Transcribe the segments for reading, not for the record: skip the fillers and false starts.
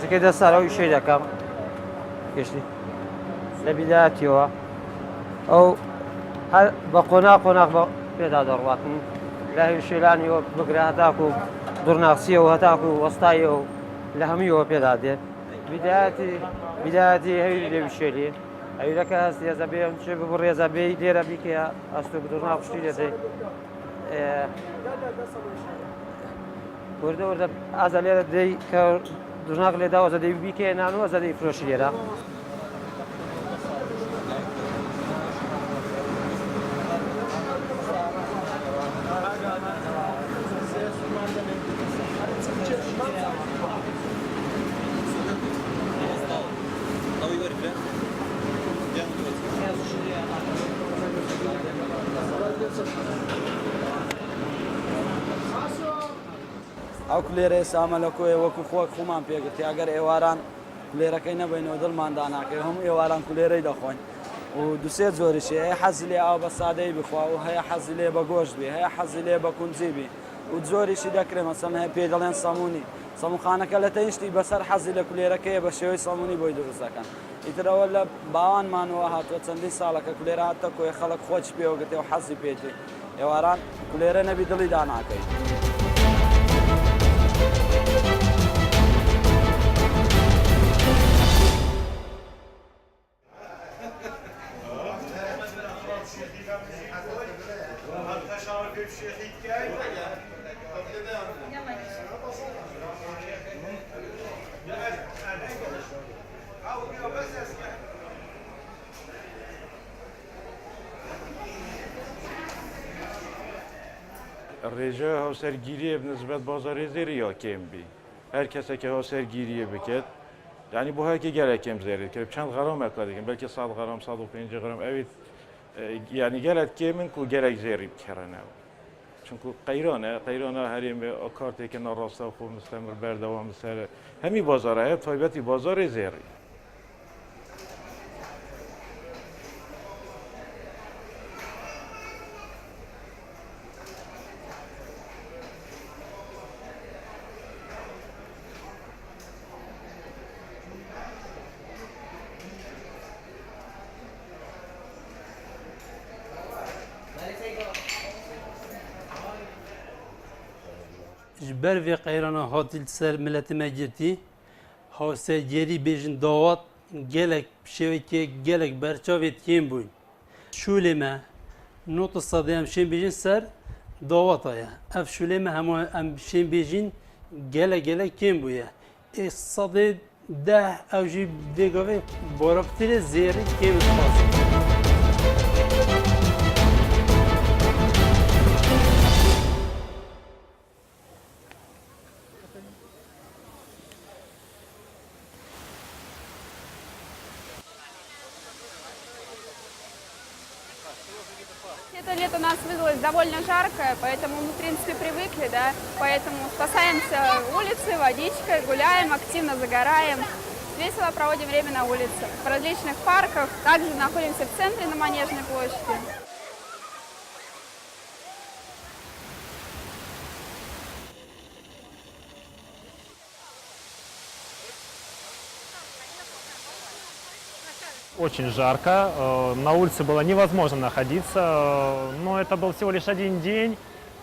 کاتێکی دەسارەوە ئیشەی دەکەم گەشتی لە بیدایەتیەوە ئەو هەر بە قۆناق بە پێدا دەڕواتن لە هێشێلانیەوە بگرە هەتاکو و دوڕناقچیەوە هەتاکو و وەستاییەوە لە هەموویەوە پێدا دێت بیدایەتی هەوی لێویشێلی ئەویلەکە هەستی هێزە بێ چێ بڕێزە بێ لێرە بیکە ئەستۆ دوڕناق پشتی دەدەی وردە ئازە لێرە دەی کە دوڕناق لێداوە زەدەی بیکە نانوە زەدەی فرۆشی لێرە ئەو کولێرە ئێسامە لە کۆی وەکو خۆک خۆمان پێگرتی ئەگەر ئێواران کولێرەکەی نەبینەوە دڵماندا ناکەی هەموو ئێواران کولێرەی دەخۆین و دوسێ زۆریشی هەیە حەزی لێ ئاو بە سادەی بخوا و هەیە حەزی لێ بە گۆشت بێ هەیە حەزی لێ بە کونجی بی و زۆریشی دەکرێ مەسەڵەن هەیە پێ دەڵێن سەمونی سەمونخانەکە لە تەنیشتی بەسەر حەزی لە کولێرەکەیە بە شێوەی سەمونی بۆی دروست دەکەن ئیترەوە لە باوانمانەوە هاتووە چەندین ساڵەکە کولێرە هاتە کۆی خەڵک خۆش پێوە گرتێ و حەزی پێێتی ئێواران کولێرە نەبی دڵی داناکەین ڕێژە هاوسەرگیریە بنسبەت بازارێ زێری یا کێم بی هەر کەسێکە هاوسەرگیریە بکرد یعنی بۆ هەرکی گەلێک کێم زێری کرد چەند غەڕامە کار دەکەن بەلکە 100 غەڕام 150 غەڕام ئەویت یعنی گەلێک کێمن و گەلێک زێری بکەڕێنەوە چونکو قەیرانە هەرێمێ کارتێکە ناڕاستە و خۆ مستەمر بەردەوام سەر هەمی بازارە هەیە تایبەتی بازارێ زێری جبر وی قیرانا هاتیل سر ملت مجرتی هاوسه جری بیجن داوات گلک شوی که گلک برچاویت کیم بوین شوله ما نوت صدی هم شین بیجن سر داوات آیا اف شوله ما هم شین بیجن گلک کیم بویا صدی ده اوجی دیگه بارابتر زیری کیم خاص Это лето у нас выдалось довольно жаркое, поэтому мы, в принципе, привыкли, да, поэтому спасаемся улицы, водичкой, гуляем, активно загораем, весело проводим время на улице, в различных парках, также находимся в центре на Манежной площади. Очень жарко, на улице было невозможно находиться, но это был всего лишь один день.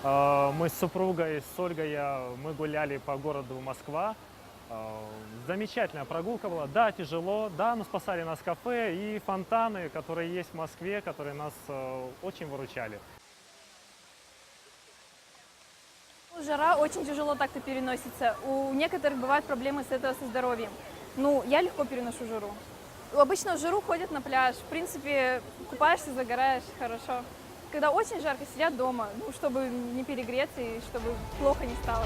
Мы с супругой, с Ольгой, мы гуляли по городу Москва. Замечательная прогулка была. Да, тяжело, да, но спасали нас кафе и фонтаны, которые есть в Москве, которые нас очень выручали. Жара очень тяжело так-то переносится. У некоторых бывают проблемы с этого со здоровьем. Ну, я легко переношу жару. Обычно в жару ходят на пляж, в принципе, купаешься, загораешь, хорошо. Когда очень жарко, сидят дома, ну, чтобы не перегреться и чтобы плохо не стало.